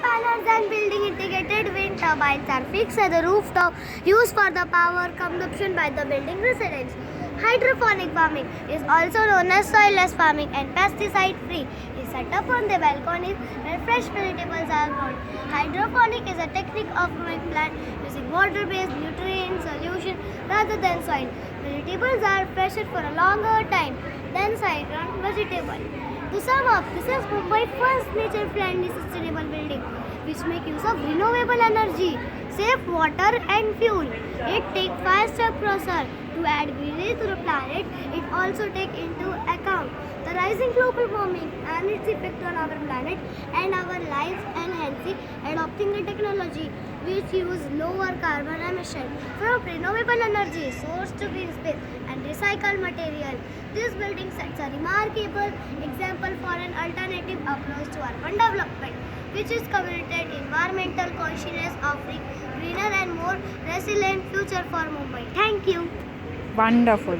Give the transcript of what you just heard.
panels and building integrated wind turbines are fixed at the rooftop, used for the power consumption by the building residents. Hydroponic farming is also known as soilless farming and pesticide-free. Is set up on the balconies where fresh vegetables are grown. Hydroponic is a technique of growing plants using water-based nutrient solution rather than soil. Vegetables are fresher for a longer time than soil-grown vegetable. To sum up, this is Mumbai's first nature-friendly sustainable building which make use of renewable energy, save water and fuel. It takes 5-step process to add greenery to the planet. It also takes into account the rising global warming and its effect on our planet and our lives, and hence adopting the technology which use lower carbon emission from renewable energy source to green space and recycled material. This building sets a remarkable example for an alternative approach to urban development, which is committed environmental consciousness, offering greener and more resilient future for Mumbai. Thank you. Wonderful.